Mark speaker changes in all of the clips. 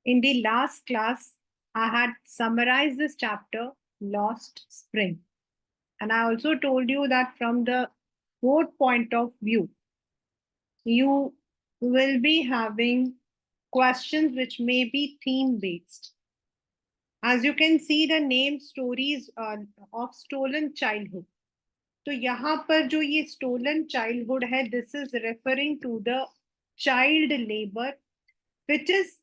Speaker 1: In the last class, I had summarized this chapter, Lost Spring. And I also told you that from the board point of view, you will be having questions which may be theme based. As you can see, the name stories of stolen childhood. तो यहाँ पर जो ये stolen childhood है, this is referring to the child labor, which is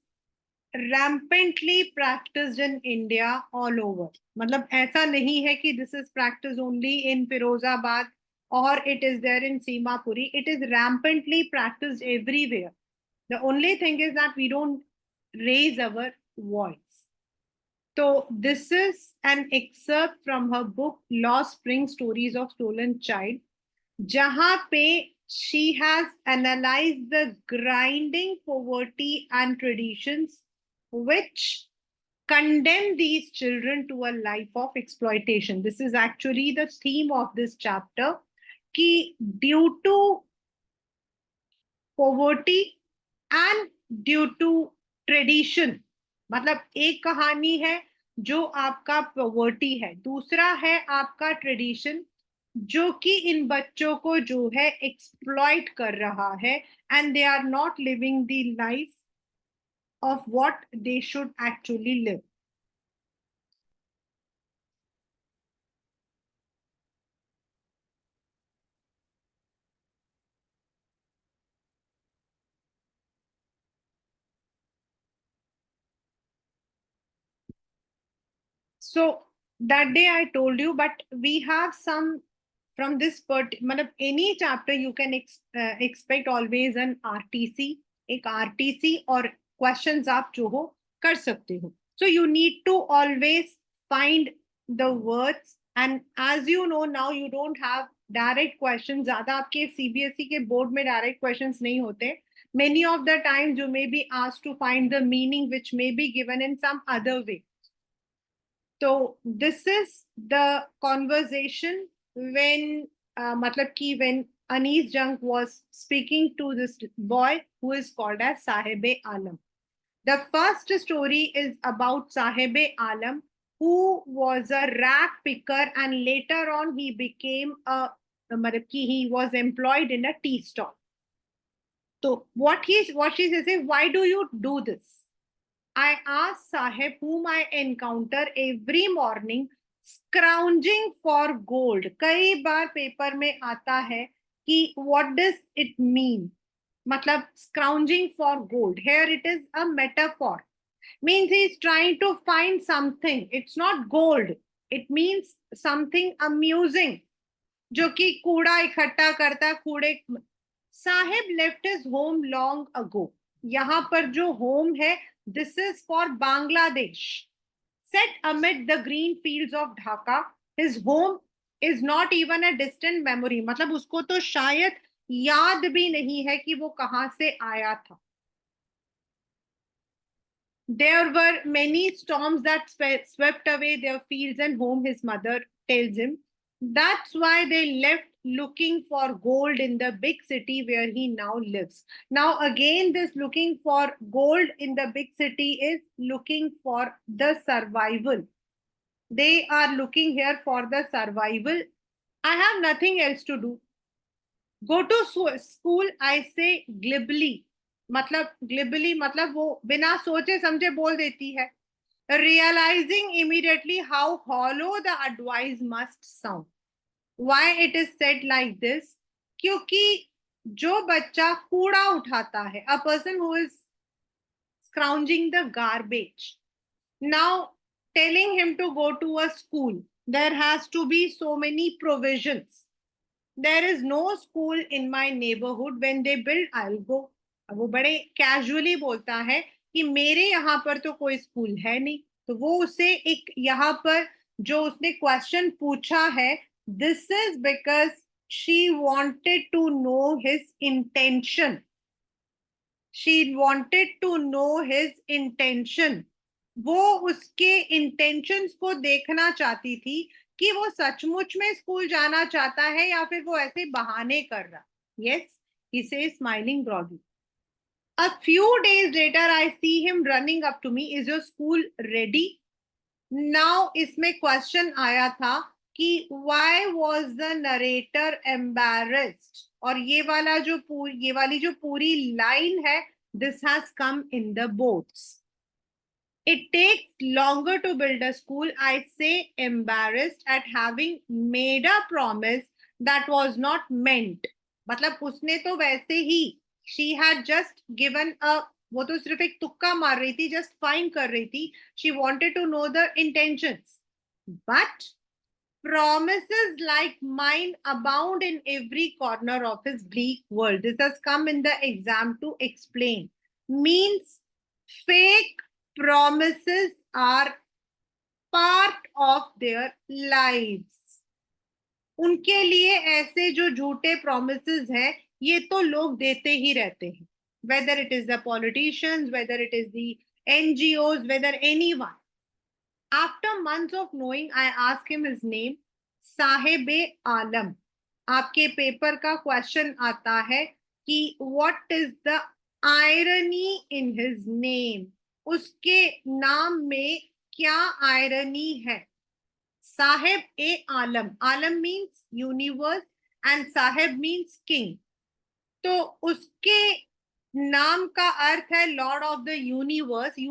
Speaker 1: rampantly practiced in India all over. मतलब ऐसा नहीं है कि this is practiced only in Firozabad or it is there in Simapuri. It is rampantly practiced everywhere. The only thing is that we don't raise our voice. So this is an excerpt from her book Lost Spring Stories of Stolen Child, जहां पे she has analyzed the grinding poverty and traditions which condemn these children to a life of exploitation. This is actually the theme of this chapter, कि due to poverty and due to tradition, मतलब एक कहानी है जो आपका poverty है, दूसरा है आपका ट्रेडिशन जो कि इन बच्चों को जो है एक्सप्लॉइट कर रहा है and they are not living the life of what they should actually live. So that day I told you, but we have some from this part. मतलब any chapter you can expect always an RTC, एक RTC और questions आप जो हो कर सकते हो. So you need to always find the words, and as you know now you don't have direct questions. ज़्यादा आपके CBSE के बोर्ड में direct questions नहीं होते. Many of the times you may be asked to find the meaning which may be given in some other way. So this is the conversation when matlab ki when Anis Jung was speaking to this boy who is called as Sahibe Alam. The first story is about Sahibe Alam, who was a rag picker and later on he became matlab ki he was employed in a tea stall. So what she says, why do you do this? I asked Sahib, whom I encounter every morning, scrounging for gold. कई बार paper में आता है कि what does it mean? मतलब scrounging for gold. Here it is a metaphor. Means he is trying to find something. It's not gold. It means something amusing. जो कि कूड़ा इकट्ठा करता कूड़े. Sahib left his home long ago. यहाँ पर जो होम है, this is for Bangladesh. Set amid the green fields of Dhaka, his home is not even a distant memory. मतलब उसको तो शायद याद भी नहीं है कि वो कहां से आया था. There were many storms that swept away their fields and home, his mother tells him. That's why they left looking for gold in the big city where he now lives. Now, again, this looking for gold in the big city is looking for the survival. They are looking here for the survival. I have nothing else to do. Go to school, I say glibly. मतलब glibly मतलब वो बिना सोचे समझे बोल देती है. Realizing immediately how hollow the advice must sound. Why it is said like this? क्योंकि जो बच्चा कूड़ा उठाता है, a person who is scrounging the garbage, now telling him to go to a school, there has to be so many provisions. There is no school in my neighborhood. When they build, I'll go. अब वो बड़े casually बोलता है कि मेरे यहाँ पर तो कोई स्कूल है नहीं. तो वो उसे एक यहाँ पर जो उसने क्वेश्चन पूछा है, this is because she wanted to know his intention. She wanted to know his intention. वो उसके इंटेंशंस को देखना चाहती थी कि वो सचमुच में स्कूल जाना चाहता है या फिर वो ऐसे बहाने कर रहा. यस, ही से smiling broadly. A few days later, I see him running up to me. Is your school ready? Now, इसमें question आया था कि why was the narrator embarrassed? और ये वाली जो पूरी line है, this has come in the boards. It takes longer to build a school. I say embarrassed at having made a promise that was not meant. मतलब उसने तो वैसे ही she had just given a वो तो सिर्फ एक तुक्का मार रही थी, just fine कर रही थी. She wanted to know the intentions. But promises like mine abound in every corner of his bleak world. This has come in the exam to explain. Means fake promises are part of their lives. उनके लिए ऐसे जो झूठे promises हैं, ये तो लोग देते ही रहते हैं. Whether it is the politicians, whether it is the NGOs, whether anyone. After months of knowing, I asked him his name, साहेब आलम. आपके पेपर का क्वेश्चन आता है कि what is the irony in his name? उसके नाम में क्या आयरनी है? साहेब ए आलम. आलम मीन्स यूनिवर्स एंड साहेब मीन्स किंग. तो उसके नाम का अर्थ है lord of the universe. he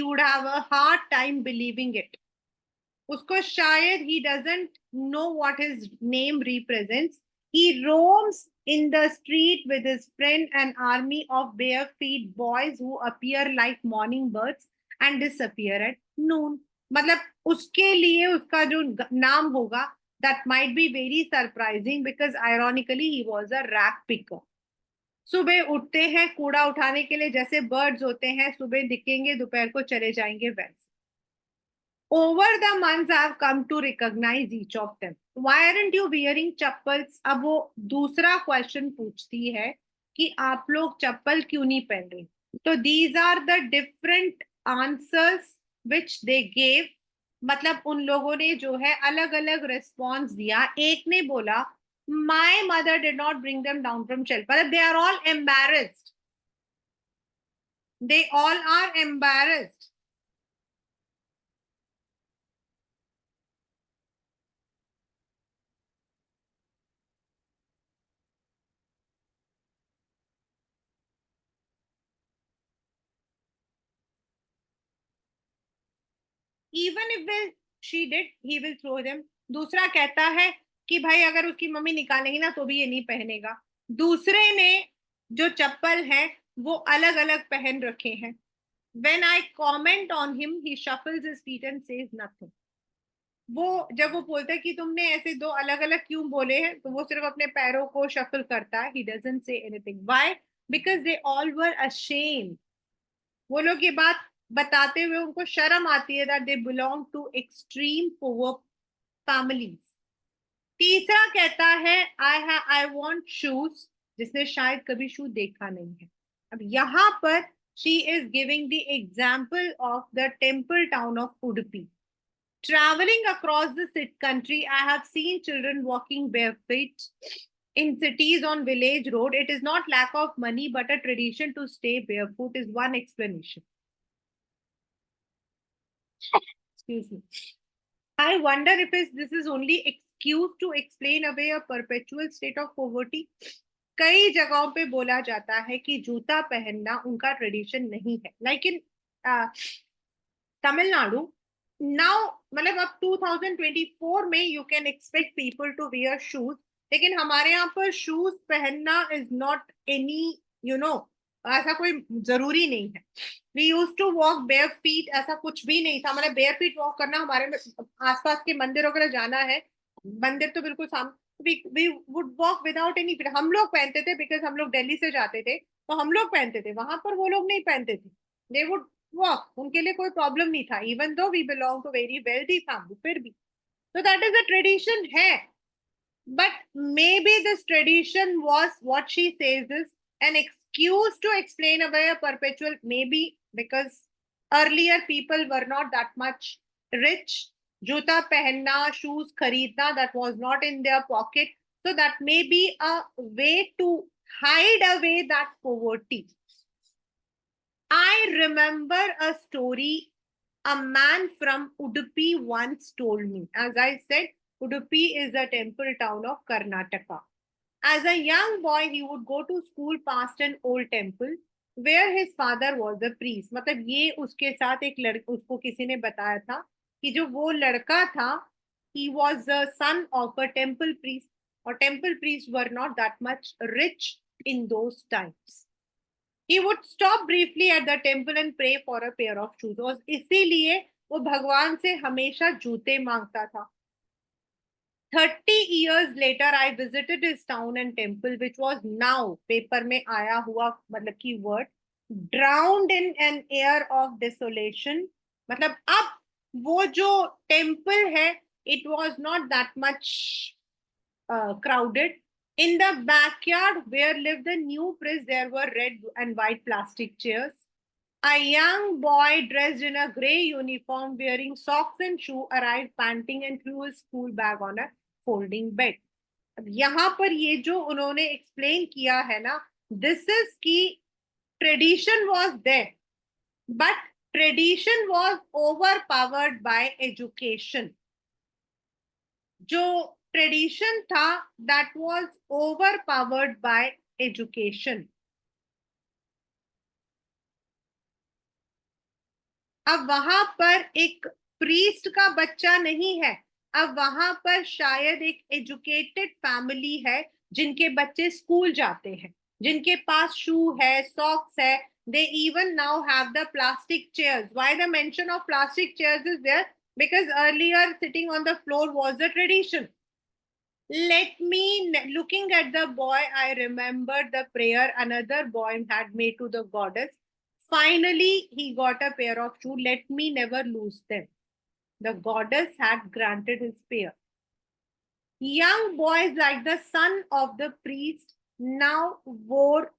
Speaker 1: would have a hard time believing it. उसको शायद he doesn't know what his name represents. He roams in the street with his friend, an army of bare feet boys who appear like morning birds and disappear at noon. मतलब उसके लिए उसका जो नाम होगा that might be very surprising because ironically he was a rag picker. सुबह उठते हैं कूड़ा उठाने के लिए, जैसे बर्ड्स होते हैं, सुबह दिखेंगे दोपहर को चले जाएंगे वैसे. Over the months, I've come to recognize each of them. Why aren't you wearing chappals? अब वो दूसरा क्वेश्चन पूछती है कि आप लोग चप्पल क्यों नहीं पहन रहे. तो these are the different answers which they gave. मतलब उन लोगों ने जो है अलग अलग रिस्पॉन्स दिया. एक ने बोला my mother did not bring them down from shelf. But they are all embarrassed. They all are embarrassed. Even if she did, he will throw them. दूसरा कहता है कि भाई अगर उसकी मम्मी निकालेंगी ना तो भी ये नहीं पहनेगा. दूसरे ने जो चप्पल है वो अलग अलग पहन रखे हैं. When I comment on him, he shuffles his feet and says nothing. वो जब वो बोलता है कि तुमने ऐसे दो अलग अलग क्यों बोले हैं, तो वो सिर्फ अपने पैरों को शफल करता है. He doesn't say anything. Why? Because they all were ashamed. वो लोग ये बात बताते हुए उनको शर्म आती है that they belong to extreme poor families. तीसरा कहता है I want shoes, जिसने शायद कभी शू देखा नहीं है. अब यहाँ पर she is giving the example of the temple town of Udupi. Traveling across the country, I have seen children walking barefoot in cities on village road. It is not lack of money, but a tradition to stay barefoot is one explanation. Excuse me. I wonder if this is only excuse to explain away a perpetual state of poverty. कई जगहों पे बोला जाता है कि जूता पहनना उनका ट्रेडिशन नहीं है. लाइक इन तमिलनाडु नाउ, मतलब अब 2024 में you can expect people to wear shoes. लेकिन हमारे यहाँ पर शूज पहनना इज नॉट एनी ऐसा कोई जरूरी नहीं है. We use to walk bare feet, ऐसा कुछ भी नहीं था. मतलब बेयर फीट वॉक करना हमारे आसपास के मंदिर वगैरह जाना है, मंदिर तो बिल्कुल सामने, we would walk without any feet. हम लोग पहनते थे because हम लोग दिल्ली से जाते थे तो हम लोग पहनते थे. वहां पर वो लोग नहीं पहनते थे. they would walk. उनके लिए कोई प्रॉब्लम नहीं था even though we belong to very wealthy family. फिर भी so that is a tradition है. But maybe this tradition was what she says is an excuse to explain away a perpetual, maybe because earlier people were not that much rich. जूता पहनना, shoes खरीदना, that was not in their pocket. So that may be a way to hide away that poverty. I remember a story a man from Udupi once told me. As I said, Udupi is a temple town of Karnataka. As a young boy, he would go to school past an old temple where his father was a priest. मतलब ये उसके साथ एक लड़का, उसको किसी ने बताया था कि जो वो लड़का था, he was the son of a temple priest, or temple priests were not that much rich in those times. He would stop briefly at the temple and pray for a pair of shoes. और इसीलिए वो भगवान से हमेशा जूते मांगता था. 30 years later, I visited his town and temple, which was now paper में आया हुआ मतलब की word, drowned in an air of desolation. मतलब अब वो जो temple है, it was not that much crowded. In the backyard where lived the new priest, there were red and white plastic chairs. A young boy dressed in a gray uniform, wearing socks and shoe, arrived panting and threw his school bag on a folding bed. अब यहाँ पर ये जो उन्होंने explain किया है ना, this is की tradition was there, but tradition was overpowered by education. जो ट्रेडिशन था that was overpowered by education. अब वहां पर एक प्रीस्ट का बच्चा नहीं है, अब वहां पर शायद एक एजुकेटेड फैमिली है जिनके बच्चे स्कूल जाते हैं, जिनके पास शू है, सॉक्स है. They even now have the plastic chairs. Why the mention of plastic chairs is there? Because earlier sitting on the floor was the tradition. Let me, looking at the boy, I remembered the prayer another boy had made to the goddess. Finally, he got a pair of shoes. Let me never lose them. The goddess had granted his prayer. Young boys, like the son of the priest, now wore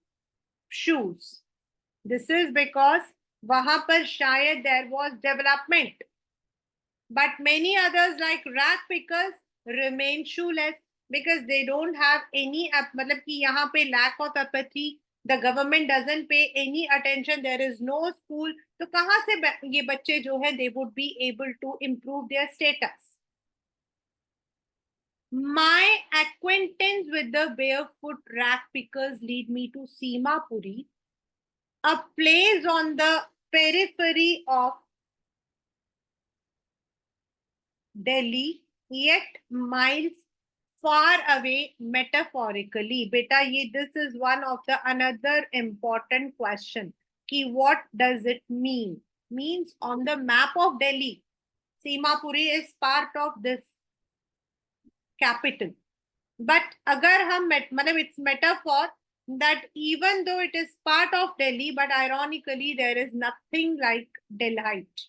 Speaker 1: shoes. This is because वहां पर शायद there was development. But many others like rag pickers remain shoeless because they don't have any मतलब कि यहाँ पे lack of apathy, the government doesn't pay any attention, there is no school. तो कहाँ से ये बच्चे जो है they would be able to improve their status. My acquaintance with the barefoot rag pickers lead me to Simapuri, a place on the periphery of Delhi, yet miles far away metaphorically. Beta, this is one of the another important question. Ki what does it mean? Means on the map of Delhi, Simapuri is part of this capital. But agar hum मतलब it's metaphor that even though it is part of Delhi, but ironically there is nothing like Delhite.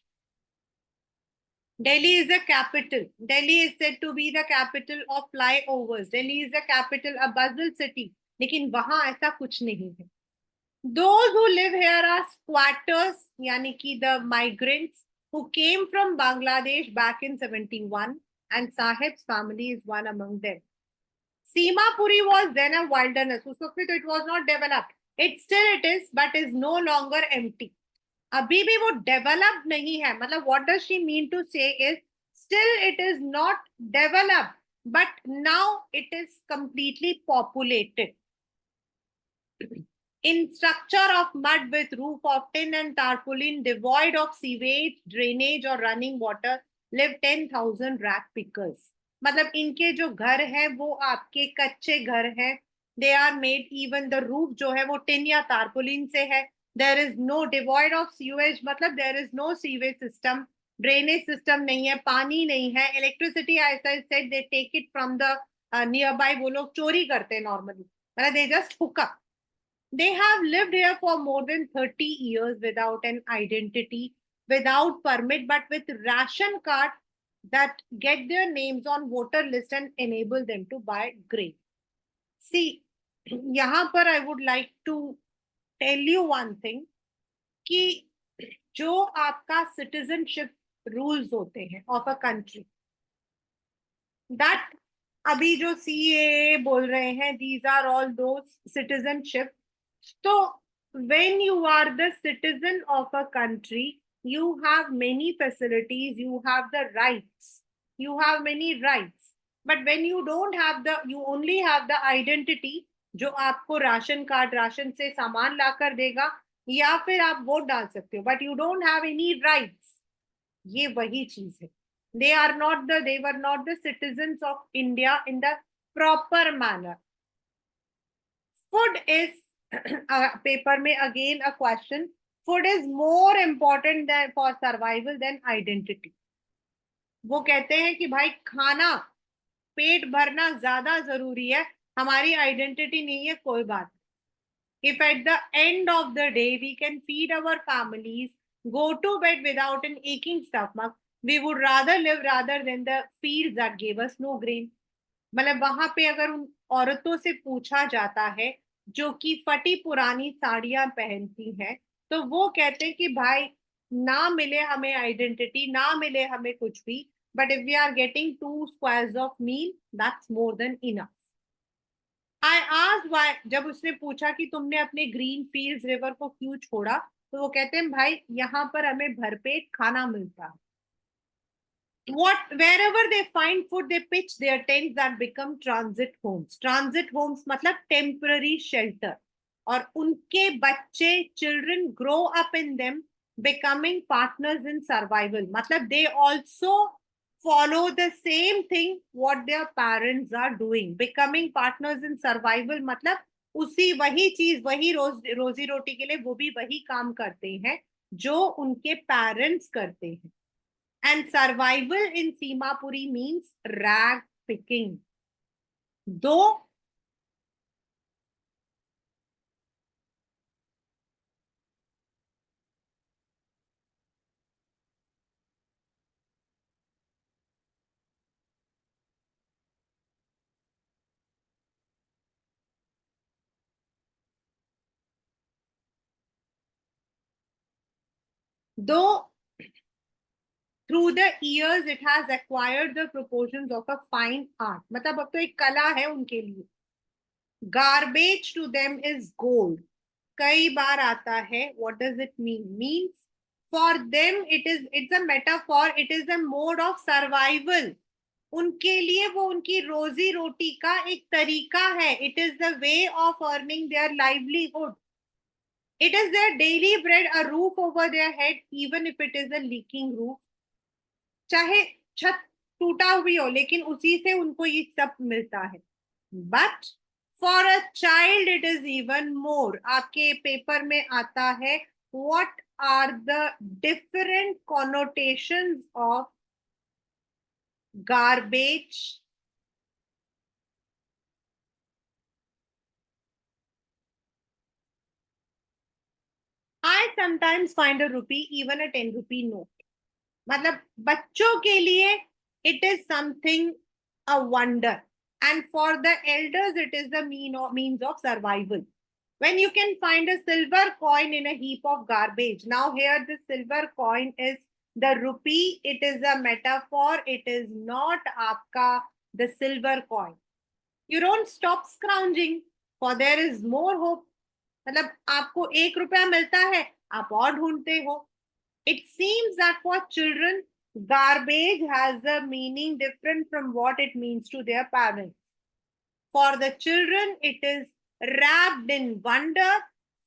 Speaker 1: Delhi is the capital. Delhi is said to be the capital of flyovers. Delhi is the capital, a bustle city. लेकिन वहां ऐसा कुछ नहीं है. Those who live here are squatters, यानी कि the migrants who came from Bangladesh back in 71, and Sahib's family is one among them. Simapuri was then a wilderness. उस वक्त तो it was not developed. It is, but is no longer empty. अभी भी वो developed नहीं है. मतलब what does she mean to say is still it is not developed, but now it is completely populated. In structure of mud with roof of tin and tarpaulin, devoid of sewage, drainage or running water, live 10,000 rat pickers. मतलब इनके जो घर है वो आपके कच्चे घर हैं. They are made, even the roof जो है वो टिन या तारपोलिन से है. There is no devoid of sewage, मतलब there is no sewage system, drainage system नहीं है, पानी नहीं है, electricity, as I said, they take it from the nearby. वो लोग चोरी करते हैं normally, मतलब they just hook up. They have lived here for more than 30 years without an identity, without permit, but with ration card that get their names on voter list and enable them to buy grain. See, यहाँ पर I would like to tell you one thing कि जो आपका citizenship rules होते हैं of a country, that अभी जो CAA बोल रहे हैं, these are all those citizenship. तो when you are the citizen of a country, you have many facilities, you have the rights, you have many rights. But when you don't have the, you only have the identity, जो आपको ration card, ration से सामान ला कर देगा, या फिर आप vote डाल सकते हो, but you don't have any rights. ये वही चीज है. They are not the, they were not the citizens of India in the proper manner. Food is paper में again a question. Food is more important than for survival than identity. वो कहते हैं कि भाई खाना, पेट भरना ज्यादा जरूरी है, हमारी आइडेंटिटी नहीं है, कोई बात. If at the end of the day we can feed our families, go to bed without an aching stomach, we would rather live rather than the fields that gave us no grain. मतलब वहां पे अगर उन औरतों से पूछा जाता है जो कि फटी पुरानी साड़ियां पहनती हैं, तो वो कहते हैं कि भाई ना मिले हमें आइडेंटिटी, ना मिले हमें कुछ भी, but if we are getting 2 squares of meal, that's more than enough. I आज वाई, जब उसने पूछा कि तुमने अपने ग्रीन फील्ड्स रिवर को क्यों छोड़ा, तो वो कहते हैं भाई यहाँ पर हमें भरपेट खाना मिलता है. What, wherever they find food, they pitch their tents that become transit homes. Transit homes मतलब temporary shelter. और उनके बच्चे, children grow up in them, becoming partners in survival. मतलब they also follow the same thing what their parents are doing. Becoming partners in survival मतलब उसी वही चीज, वही रोजी रोटी के लिए वो भी वही काम करते हैं जो उनके पेरेंट्स करते हैं. And survival in Simapuri means rag picking. Though though through the years it has acquired the proportions of a fine art. मतलब अब तो एक कला है उनके लिए. Garbage to them is gold. कई बार आता है. What does it mean? Means for them it is, it's a metaphor, it is a mode of survival. उनके लिए वो उनकी रोजी रोटी का एक तरीका है. It is the way of earning their livelihood. It is their daily bread, a roof over their head, even if it is a leaking roof. चाहे छत टूटा हुई हो, लेकिन उसी से उनको ये सब मिलता है. But for a child it is even more. आपके पेपर में आता है what are the different connotations of garbage. I sometimes find a rupee, even a 10 rupee note. मतलब बच्चों के लिए it is something a wonder, and for the elders it is the means of survival. When you can find a silver coin in a heap of garbage. Now here the silver coin is the rupee. It is a metaphor. It is not आपका the silver coin. You don't stop scrounging, for there is more hope. मतलब आपको 1 रुपया मिलता है, आप और ढूंढते हो. It seems that for children, garbage has a meaning different from what it means to their parents. For the children, it is wrapped in wonder.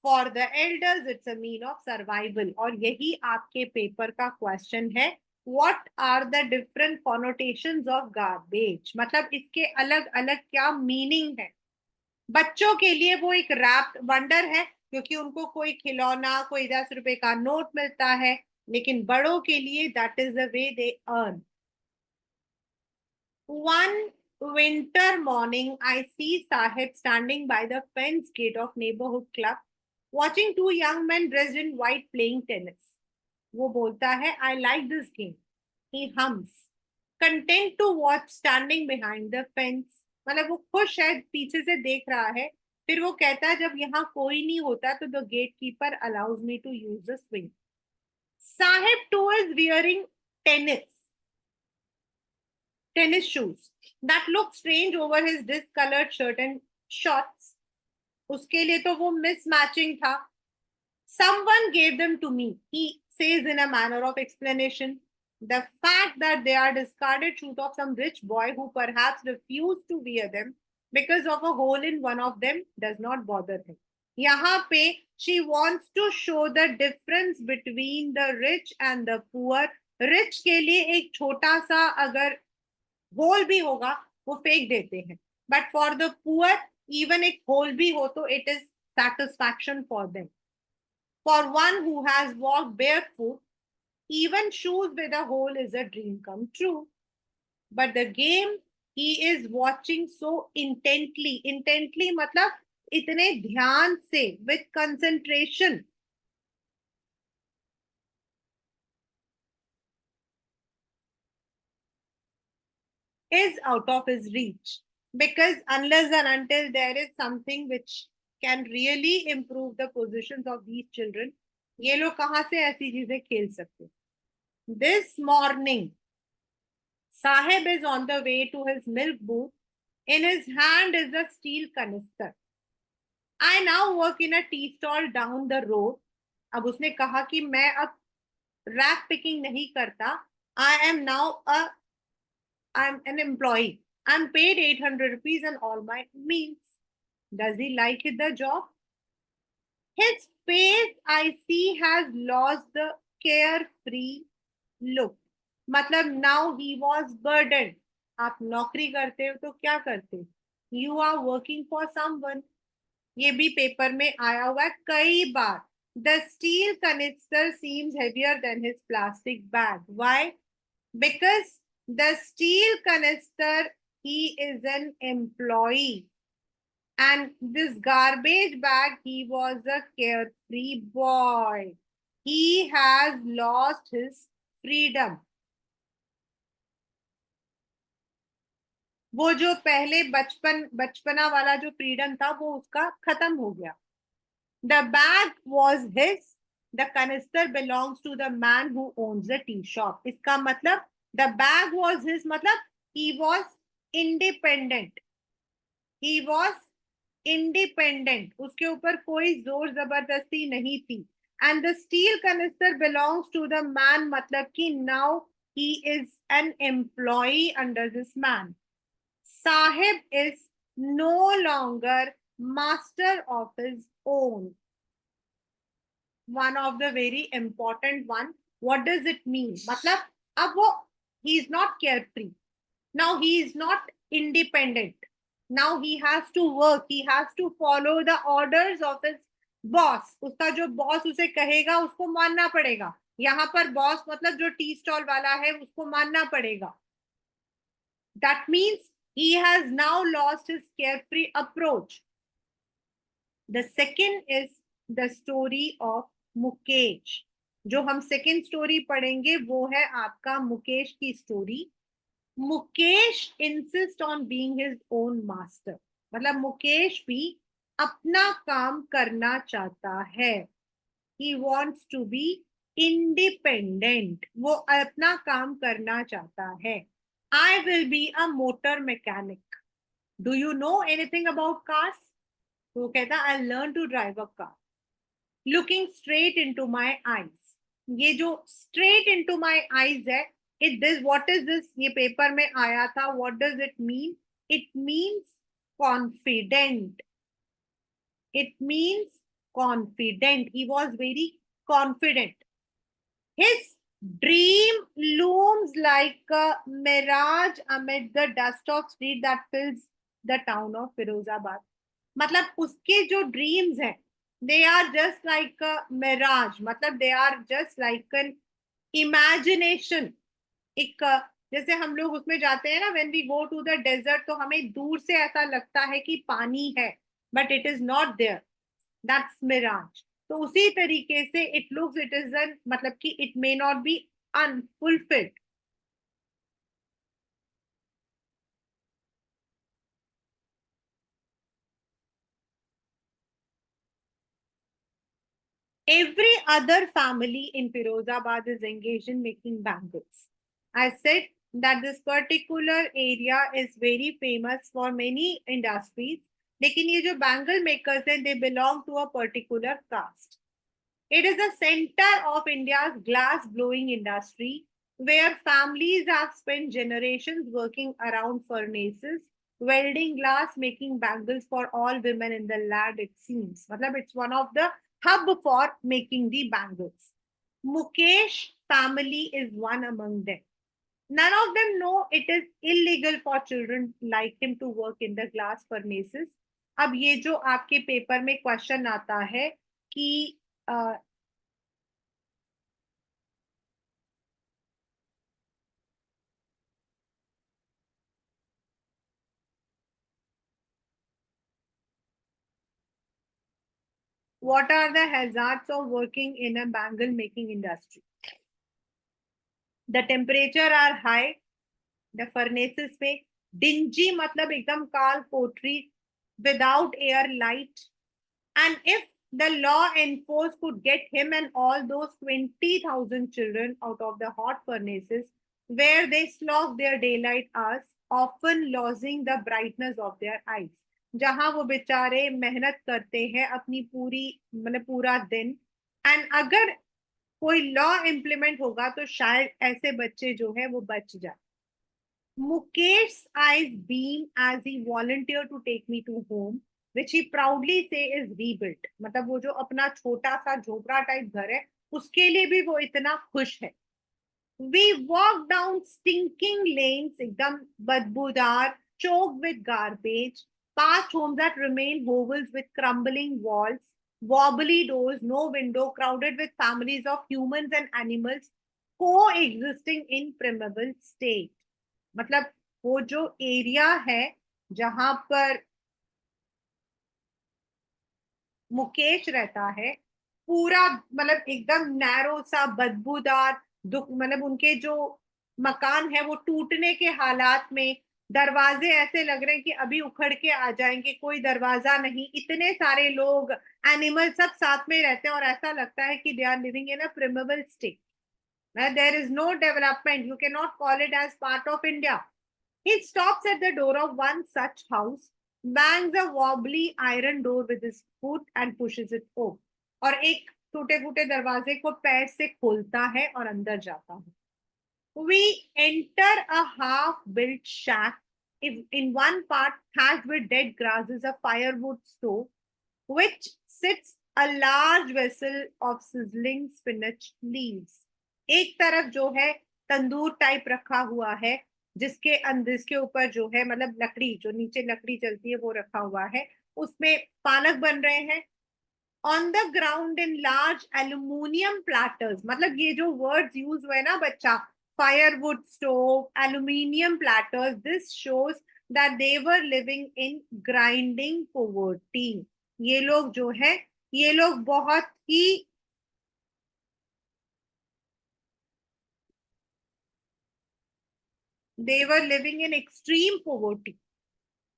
Speaker 1: For the elders, it's a mean of survival. और यही आपके paper का question है. What are the different connotations of garbage? मतलब इसके अलग अलग क्या मीनिंग है. बच्चों के लिए वो एक रैप्ड वंडर है, क्योंकि उनको कोई खिलौना, कोई 10 रुपए का नोट मिलता है. लेकिन बड़ों के लिए that is the way they earn. One winter morning, I see Sahib standing by the fence gate of neighborhood club, watching 2 young men dressed in white playing tennis. वो बोलता है, I like this game. He hums, content to watch standing behind the fence. मतलब वो खुश है, पीछे से देख रहा है. फिर वो कहता है जब यहाँ कोई नहीं होता तो the gatekeeper allows me to use the swing. Sahib too is wearing tennis shoes that look strange over his discolored shirt and shorts. उसके लिए तो वो mismatching था. Someone gave them to me, he says in a manner of explanation. The fact that they are discarded shoes of some rich boy who perhaps refused to wear them because of a hole in one of them does not bother him. यहाँ पे she wants to show the difference between the rich and the poor. Rich के लिए एक छोटा सा अगर whole भी होगा वो फेंक देते हैं, but for the poor even एक होल भी हो तो it is satisfaction for them. For one who has walked barefoot, even shoes with a hole is a dream come true. But the game he is watching so intently मतलब इतने ध्यान से, with concentration, is out of his reach. Because unless and until there is something which can really improve the positions of these children, ये लोग कहाँ से ऐसी चीजें खेल सकते? This morning, Sahib is on the way to his milk booth. In his hand is a steel canister. I now work in a tea stall down the road. अब उसने कहा कि मैं अब रैक पिकिंग नहीं करता. I am now I'm an employee. I'm paid 800 rupees and all my meals. Does he like it, the job? His face, I see, has lost the carefree look. मतलब now he was burdened. आप नौकरी करते हो तो क्या करते? You are working for someone. ये भी पेपर में आया हुआ है कई बार. The steel canister seems heavier than his plastic bag. Why? Because the steel canister, he is an employee. And this garbage bag, he was a carefree boy. He has lost his freedom. वो जो पहले बचपना वाला जो freedom था वो उसका खत्म हो गया. The bag was his. The canister belongs to the man who owns the tea shop. इसका मतलब the bag was his मतलब he was independent. He was independent. उसके ऊपर कोई जोर जबरदस्ती नहीं थी. And the steel canister belongs to the man मतलब कि now he is an employee under this man. Sahib is no longer master of his own. One of the very important one. What does it mean? मतलब अब वो he is not carefree. Now he is not independent. Now he has to work. He has to follow the orders of his boss. उसका जो boss उसे कहेगा उसको मानना पड़ेगा. यहाँ पर बॉस मतलब जो टी स्टॉल वाला है उसको मानना पड़ेगा. That means he has now lost his carefree approach. The second is the story of Mukesh. जो हम सेकेंड स्टोरी पढ़ेंगे वो है आपका मुकेश की story. Mukesh insist on being his own master. मतलब मुकेश भी अपना काम करना चाहता है. He wants to be independent. वो अपना काम करना चाहता है. I will be a motor mechanic. Do you know anything about cars? तो वो कहता I learn to drive a car. Looking straight into my eyes. ये जो स्ट्रेट इनटू माय आईज है, it this what is this, ये paper में आया था. what does it mean? It means confident. It means confident. He was very confident. His dream looms like a mirage amid the dust of street that fills the town of Firozabad. मतलब उसके जो dreams हैं they are just like a mirage. मतलब they are just like an imagination. एक जैसे हम लोग उसमें जाते हैं ना, when we go to the desert तो हमें दूर से ऐसा लगता है कि पानी है but it is not there. That's mirage. तो उसी तरीके से it looks it is an मतलब कि it may not be unfulfilled. Every other family in Firozabad is engaged in making bangles. I said that this particular area is very famous for many industries. लेकिन ये जो bangle makers हैं they belong to a particular caste. It is the center of India's glass blowing industry, where families have spent generations working around furnaces, welding glass, making bangles for all women in the land, it seems. Matlab, it's one of the hub for making the bangles. Mukesh family is one among them. None of them know it is illegal for children like him to work in the glass furnaces. अब ये जो आपके paper में question आता है कि what are the hazards of working in a bangle making industry? The temperature are high, the furnaces में dingy मतलब एकदम काल कोठरी without air light, and if the law enforced could get him and all those 20,000 children out of the hot furnaces where they slog their daylight hours, often losing the brightness of their eyes. जहां वो बेचारे मेहनत करते हैं अपनी पूरी मतलब पूरा दिन, एंड अगर कोई लॉ इम्प्लीमेंट होगा तो शायद ऐसे बच्चे जो है वो बच जाए. Mukesh's eyes beam as he volunteered to take me to home, which he proudly say is rebuilt. मतलब वो जो अपना छोटा सा झोपड़ा टाइप घर है उसके लिए भी वो इतना खुश है. We walked down stinking lanes, एकदम बदबूदार, choked with garbage, past homes that remain hovels with crumbling walls, wobbly doors, no window, crowded with families of humans and animals coexisting in primeval state. मतलब वो जो area है जहां पर मुकेश रहता है पूरा मतलब एकदम नैरो सा बदबूदार दुख मतलब उनके जो मकान है वो टूटने के हालात में, दरवाजे ऐसे लग रहे हैं कि अभी उखड़ के आ जाएंगे, कोई दरवाजा नहीं, इतने सारे लोग एनिमल सब साथ में रहते हैं और ऐसा लगता है कि they are living in a primeval state. There is no development, you can not call it as part of India. He stops at the door of one such house, bangs a wobbly iron door with his foot and pushes it open. और एक टूटे फूटे दरवाजे को पैर से खोलता है और अंदर जाता है. We enter a half-built shack. If in one part thatched with dead grass is a firewood stove, which sits a large vessel of sizzling spinach leaves. एक तरफ जो है तंदूर टाइप रखा हुआ है जिसके अंदर इसके ऊपर जो है मतलब लकड़ी जो नीचे लकड़ी चलती है वो रखा हुआ है, उसमें पालक बन रहे हैं. On the ground in large aluminium platters, मतलब ये जो वर्ड्स यूज हुए ना बच्चा, firewood stove, aluminium platters, this shows that they were living in grinding poverty. ये लोग जो है ये लोग बहुत ही they were living in extreme poverty.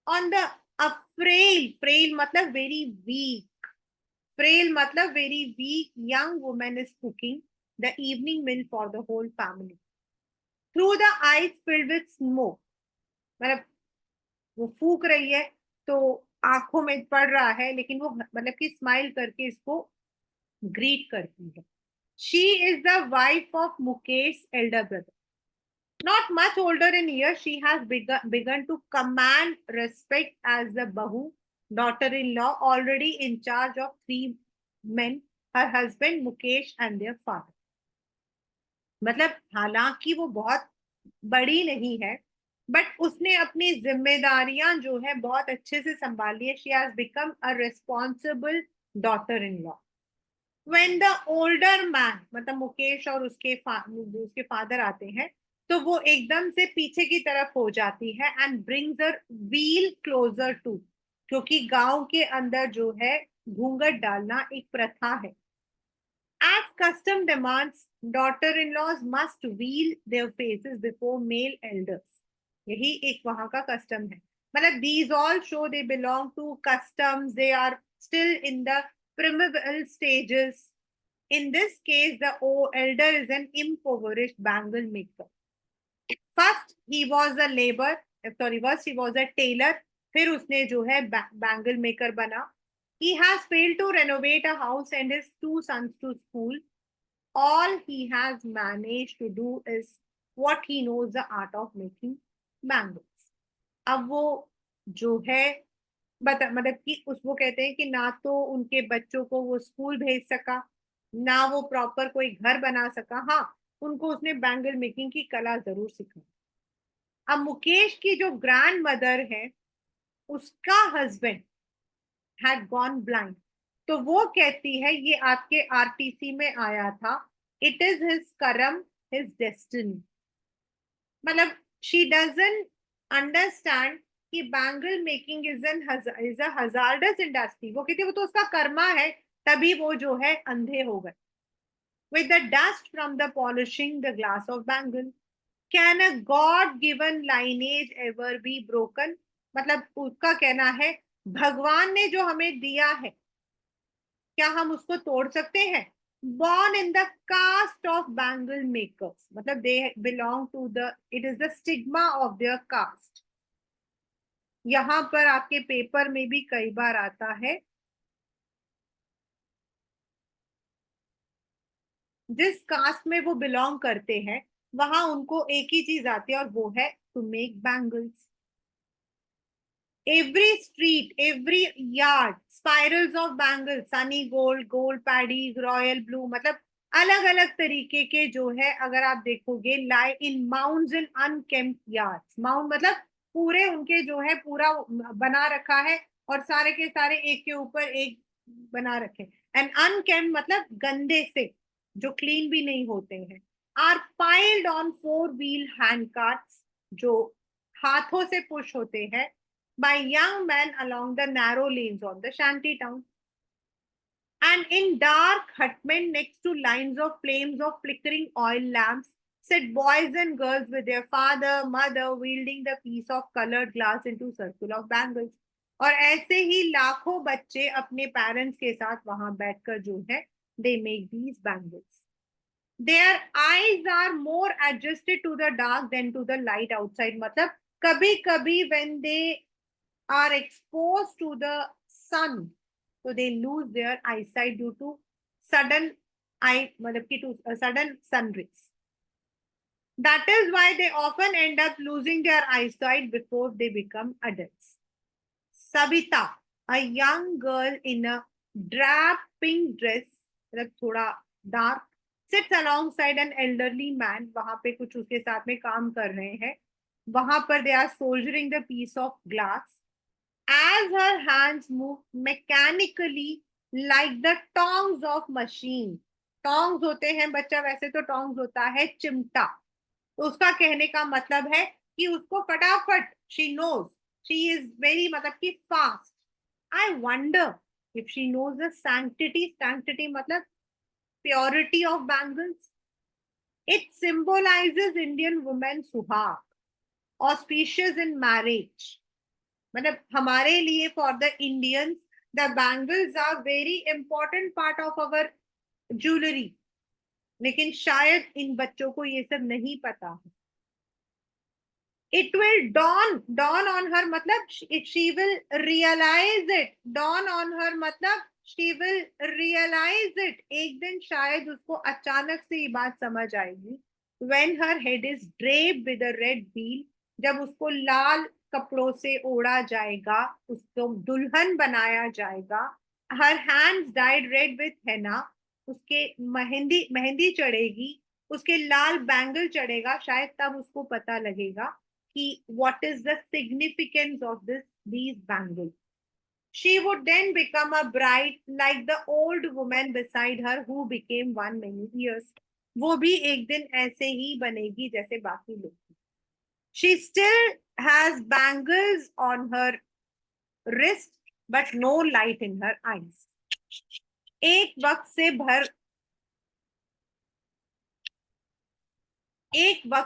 Speaker 1: On the a frail मतलब very weak, frail मतलब very weak young woman is cooking the evening meal for the whole family through the eyes filled with smoke. मतलब वो फूक रही है तो आंखों में पड़ रहा है लेकिन वो मतलब कि स्माइल करके इसको ग्रीट करती है. She is the wife of Mukesh Elder brother. Not much older in years, she has begun to command respect as the Bahu, daughter-in-law, already in charge of 3 men, her husband Mukesh and their father. मतलब हालांकि वो बहुत बड़ी नहीं है but उसने अपनी जिम्मेदारियां जो है बहुत अच्छे से संभाली है. She has become a responsible daughter in law. When the older man मतलब मुकेश और उसके फादर आते हैं तो वो एकदम से पीछे की तरफ हो जाती है and brings her wheel closer to, क्योंकि गांव के अंदर जो है घूंघट डालना एक प्रथा है. As custom demands, daughter-in-laws must veil their faces before male elders. यही एक वहां का custom है. मतलब these all show they belong to customs. They are still in the primeval stages. In this case, the elder is an impoverished bangle maker. First, he was a labor. Sorry, first he was a tailor. फिर उसने जो है bangle maker बना. He has failed to renovate a house and his two sons to school. All he has managed to do is what he knows, the art of making bangles. अब वो जो है मतलब कि उस वो कहते हैं कि ना तो उनके बच्चों को वो स्कूल भेज सका, ना वो प्रॉपर कोई घर बना सका। हाँ, उनको उसने बैंगल मेकिंग की कला जरूर सिखाई। अब मुकेश की जो ग्रैंड मदर है, उसका हस्बैंड हैड गॉन ब्लाइंड। तो वो कहती है ये आपके आरटीसी में आया था, इट इज हिज करम, हिज डेस्टिनी। मतलब शी डजंट अंडरस्टैंड कि bangle making is a hazardous industry. वो कहती है वो तो उसका कर्मा है, तभी वो जो है अंधे हो गए। With the dust from the polishing the glass of bangle, can a God given lineage ever be broken. मतलब उसका कहना है भगवान ने जो हमें दिया है, क्या हम उसको तोड़ सकते हैं? born in the caste of bangle makers, मतलब they belong to the, it is the stigma of their caste। यहां पर आपके पेपर में भी कई बार आता है, जिस कास्ट में वो बिलोंग करते हैं वहां उनको एक ही चीज आती है और वो है to make bangles. Every street, every yard, spirals of bangle, sunny gold, gold paddy, royal blue, मतलब अलग अलग तरीके के जो है अगर आप देखोगे लाई इन माउंड्स इन अनकेम्प्ड यार्ड्स। माउंड मतलब पूरे उनके जो है पूरा बना रखा है और सारे के सारे एक के ऊपर एक बना रखे। एंड अनकेम्प्ड मतलब गंदे से, जो क्लीन भी नहीं होते हैं। Are piled on four wheel hand carts, जो हाथों से पुश होते हैं by young men along the narrow lanes of the shanty town. And in dark hutmen next to lines of flames of flickering oil lamps sit boys and girls with their father, mother wielding the piece of colored glass into circle of bangles. और ऐसे ही लाखों बच्चे अपने parents के साथ वहां बैठकर जो है they make these bangles. Their eyes are more adjusted to the dark than to the light outside. मतलब कभी कभी when they are exposed to the sun, so they lose their eyesight due to sudden मतलब कि to sudden sun rays। That is why they often end up losing their eyesight before they become adults। Savita, a young girl in a drab pink dress, मतलब थोड़ा dark, sits alongside an elderly man। वहां पे कुछ उसके साथ में काम कर रहे हैं। वहां पर they are soldiering the piece of glass as her hands move mechanically like the tongs of machine। tongs होते हैं बच्चा, वैसे तो tongs होता है चिमटा। तो उसका कहने का मतलब है कि उसको फटाफट, she knows, she is very मतलब कि fast। I wonder if she knows the sanctity, sanctity मतलब purity of bangles। It symbolizes Indian women सुहाग, auspicious in marriage। मतलब हमारे लिए for the Indians the bangles are very important part of our jewellery. लेकिन शायद इन बच्चों को ये सब नहीं पता है। It will dawn on her मतलब she will realise it. Dawn on her मतलब शी विल रियलाइज इट। एक दिन शायद उसको अचानक से ये बात समझ आएगी। When her head is draped with a red wheel, जब उसको लाल कपड़ों से ओढ़ा जाएगा, उसको दुल्हन बनाया जाएगा। Her hands dyed red with henna, उसके मेहंदी मेहंदी चढ़ेगी, उसके लाल बैंगल चढ़ेगा, शायद तब उसको पता लगेगा कि what is the significance of these bangles। She would then become a bride like the old woman beside her who became one many years। वो भी एक दिन ऐसे ही बनेगी जैसे बाकी लोग। She still has bangles on her wrist but no light in her eyes। एक वक्त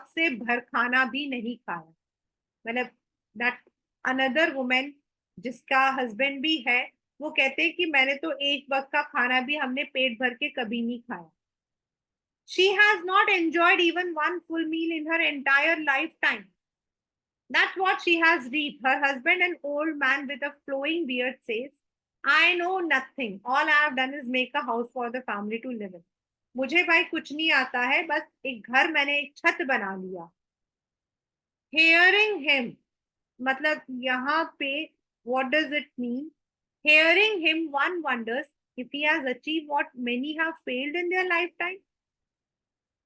Speaker 1: से भर खाना भी नहीं खाया। मतलब दैट अनदर वुमेन जिसका हस्बैंड भी है, वो कहते हैं कि मैंने तो एक वक्त का खाना भी हमने पेट भर के कभी नहीं खाया। She has not enjoyed even one full meal in her entire lifetime। That's what she has reaped। Her husband, an old man with a flowing beard, says I know nothing. All I have done is make a house for the family to live in. मुझे भाई कुछ नहीं आता है, बस एक घर, मैंने एक छत बना लिया. Hearing him, मतलब यहाँ पे what does it mean? Hearing him, one wonders if he has achieved what many have failed in their lifetime.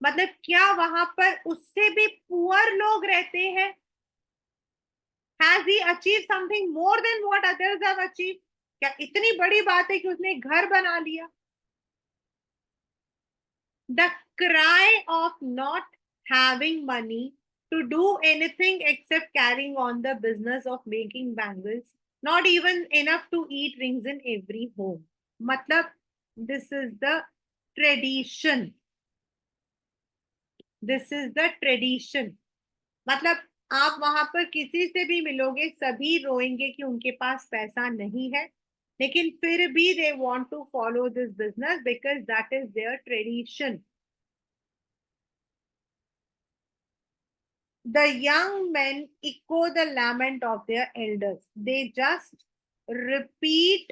Speaker 1: मतलब क्या वहां पर उससे भी पुअर लोग रहते हैं? Has he achieved something more than what others have achieved? क्या इतनी बड़ी बात है कि उसने एक घर बना लिया? The cry of not having money to do anything except carrying on the business of making bangles, not even enough to eat rings in every home. Matlab, this is the tradition. This is the tradition. मतलब आप वहां पर किसी से भी मिलोगे, सभी रोएंगे कि उनके पास पैसा नहीं है, लेकिन फिर भी they want to follow this business because that is their tradition. The young men echo the lament of their elders. They just repeat.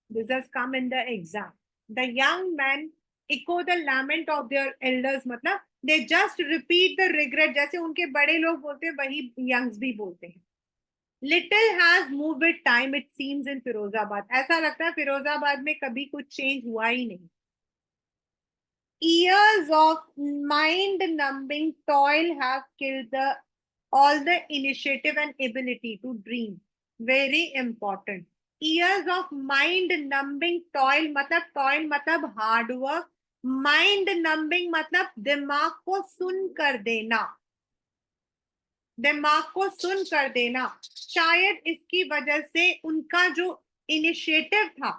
Speaker 1: This has come in the exam. The young men echo the lament of their elders. मतलब they just repeat the regret. जैसे उनके बड़े लोग बोलते हैं, वही youngs भी बोलते हैं. Little has moved with time, it seems, in Firozabad. ऐसा लगता है फिरोजाबाद में कभी कुछ चेंज हुआ ही नहीं. Years of mind-numbing toil have killed all the initiative and ability to dream. Very important. Years of mind-numbing toil मतलब hard work. Mind-numbing मतलब दिमाग को सुन कर देना. दिमाग को सुन कर देना. शायद इसकी वजह से उनका जो इनिशिएटिव था,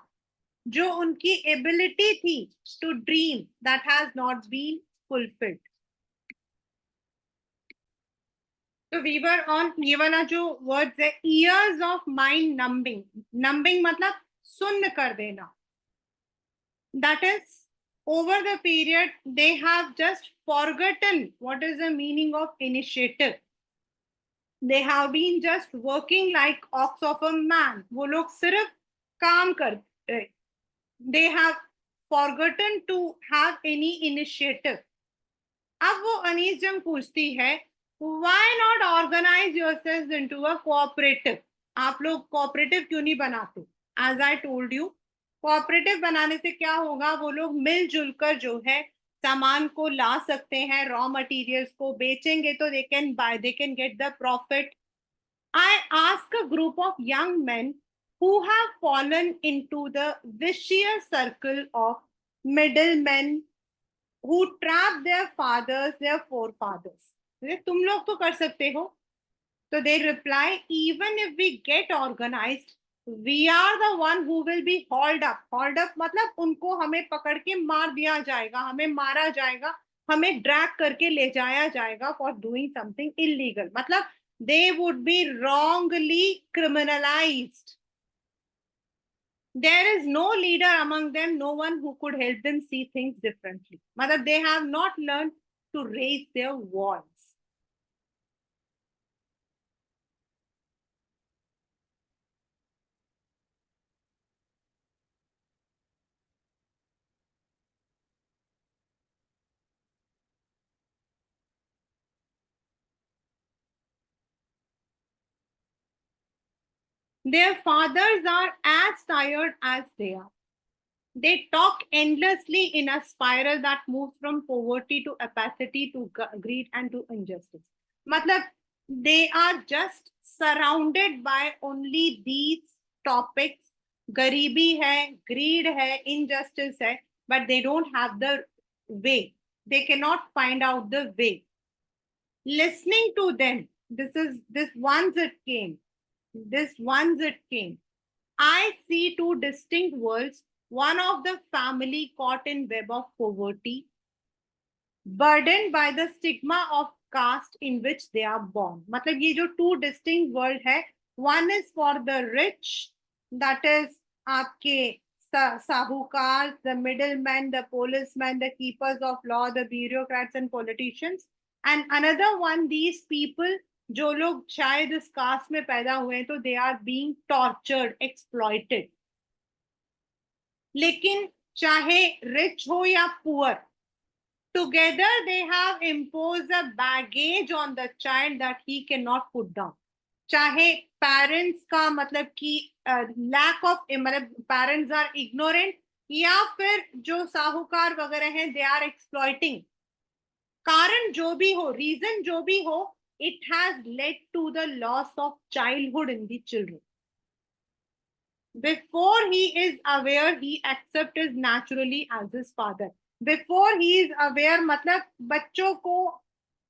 Speaker 1: जो उनकी एबिलिटी थी to dream, that has not been fulfilled. तो वीवर ऑन ये वाला जो वर्ड्स है, years of mind numbing. Numbing मतलब सुन्न कर देना. That is over the period they have just forgotten what is the meaning of initiative. They have been just working like ox of a man. वो लोग सिर्फ काम कर, they have forgotten to have any initiative. अब वो अनीस जंग पूछती है, why not organize yourselves into a cooperative? आप लोग कोऑपरेटिव क्यों नहीं बनाते? As I told you, cooperative बनाने से क्या होगा, वो लोग मिलजुल कर जो है सामान को ला सकते हैं, रॉ मटेरियल्स को बेचेंगे तो they can buy, they can get the profit. I ask a group of young men who have fallen into the vicious circle of middlemen who trap their fathers, their forefathers. तुम लोग तो कर सकते हो. So they reply, even if we get organized, we are the one who will be hauled up. Hauled up मतलब उनको हमें पकड़ के मार दिया जाएगा, हमें मारा जाएगा, हमें ड्रैग करके ले जाया जाएगा for doing something illegal. मतलब they would be wrongly criminalized. There is no leader among them, no one who could help them see things differently. मतलब they have not learned to raise their voice. Their fathers are as tired as they are. They talk endlessly in a spiral that moves from poverty to apathy to greed and to injustice. Matlab, they are just surrounded by only these topics. Garibi hai, greed hai, injustice hai, but they don't have the way. They cannot find out the way. Listening to them, this once it came. This once it came. I see two distinct worlds. One of the family caught in web of poverty, burdened by the stigma of caste in which they are born. मतलब ये जो two distinct world है, one is for the rich, that is आपके sahukars, the middlemen, the policemen, the keepers of law, the bureaucrats and politicians. And another one, these people जो लोग शायद इस cast में पैदा हुए हैं तो they are being tortured, exploited. लेकिन चाहे रिच हो या poor, together they have imposed a baggage on the child that he cannot put down. चाहे पेरेंट्स का मतलब कि लैक ऑफ मतलब पेरेंट्स आर इग्नोरेंट, या फिर जो साहूकार वगैरह हैं दे आर एक्सप्लॉइटिंग. कारण जो भी हो, रीजन जो भी हो, it has led to the loss of childhood in the children. Before he is aware, he accepts as naturally as his father. Before he is aware मतलब बच्चों को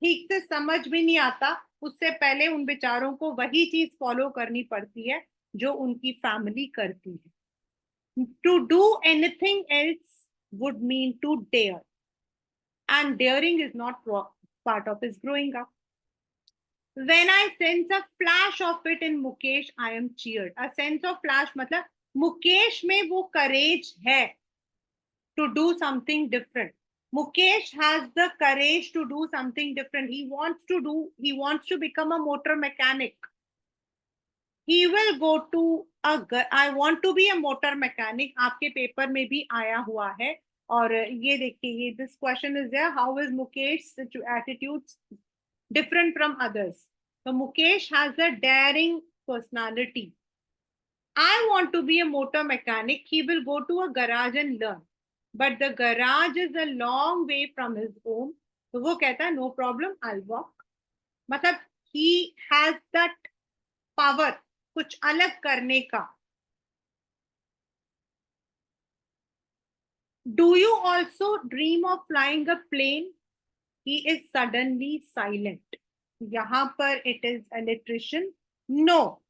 Speaker 1: ठीक से समझ भी नहीं आता, उससे पहले उन बेचारों को वही चीज फॉलो करनी पड़ती है जो उनकी फैमिली करती है. To do anything else would mean to dare, and daring is not part of his growing up. When I sense a flash of it in Mukesh, I am cheered. A sense of flash मतलब मुकेश में वो courage है to do something different. Mukesh has the courage to do something different. He wants to become a motor mechanic. He will go to I want to be a motor mechanic. आपके paper में भी आया हुआ है. और ये देखिए, this question is there. How is Mukesh's attitude different from others? So Mukesh has a daring personality. I want to be a motor mechanic. He will go to a garage and learn. But the garage is a long way from his home. तो वो कहता है no problem, I'll walk. मतलब he has that power कुछ अलग करने का. Do you also dream of flying a plane? He is suddenly silent. यहाँ पर it is alliteration. No.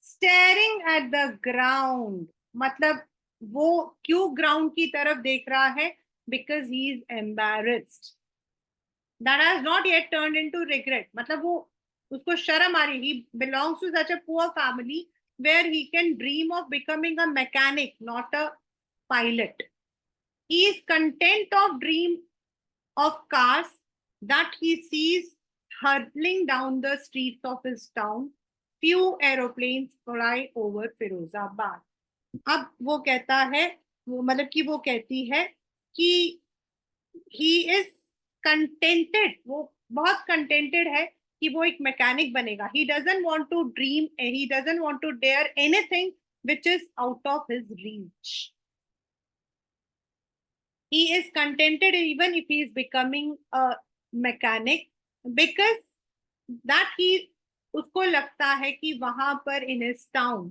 Speaker 1: Staring at the ground. मतलब वो क्यों ground की तरफ देख रहा है? Because he is embarrassed. That has not yet turned into regret. मतलब वो उसको शर्म आ रही. He belongs to such a poor family where he can dream of becoming a mechanic, not a pilot. He is content of dream of cars that he sees hurtling down the streets of his town. Few aeroplanes fly over Firozabad. अब वो कहता है, वो मतलब कि वो कहती है कि he is contented, वो बहुत contented है कि वो एक मैकेनिक बनेगा. He doesn't want to dream, he doesn't want to dare anything which is out of his reach. He is contented even if he is becoming a mechanic because that he उसको लगता है कि वहां पर in his town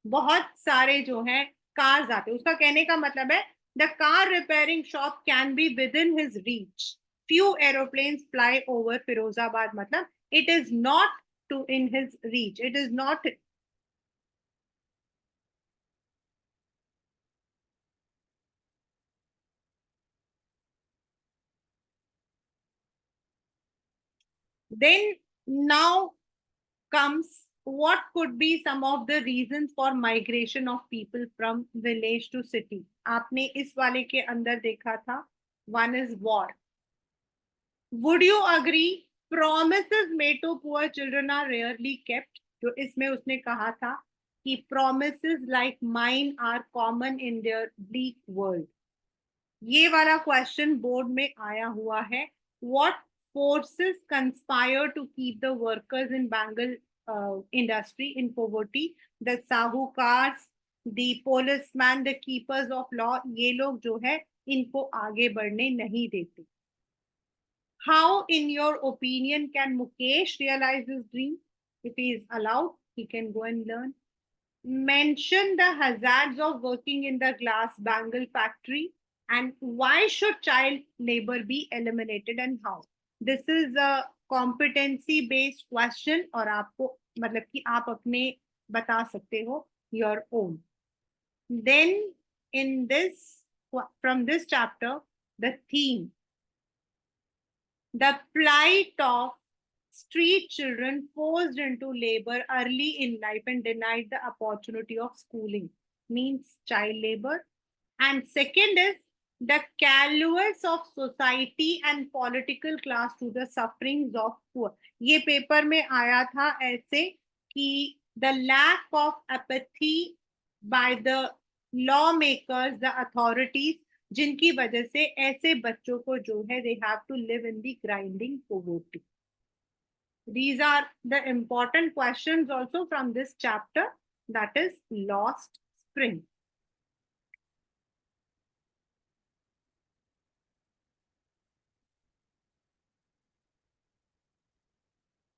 Speaker 1: बहुत सारे जो हैं कार्स आते हैं. उसका कहने का मतलब है the car repairing shop can be within his reach. Few aeroplanes fly over Firozabad. मतलब it is not to in his reach. It is not. Then now comes what could be some of the reasons for migration of people from village to city. आपने इस वाले के अंदर देखा था. One is war. Would you agree? Promises made to poor children are rarely kept. जो इसमें उसने कहा था कि promises like mine are common in their bleak world. ये वाला क्वेश्चन बोर्ड में आया हुआ है. What forces conspire to keep the workers in Bengal industry in poverty? The sahukars, the policeman, the keepers of law, ये लोग जो है इनको आगे बढ़ने नहीं देते. How, in your opinion, can Mukesh realize his dream? If he is allowed, he can go and learn. Mention the hazards of working in the glass bangle factory and why should child labor be eliminated and how. This is a competency based question और आपको मतलब कि आप अपने बता सकते हो your own. Then in this, from this chapter, the theme, the plight of street children forced into labor early in life and denied the opportunity of schooling, means child labor. And second is the callous of society and political class to the sufferings of poor. ये paper में आया था ऐसे कि the lack of apathy by the lawmakers, the authorities, जिनकी वजह से ऐसे बच्चों को जो है they have to live in the grinding poverty. These are the important questions also from this chapter, that is Lost Spring.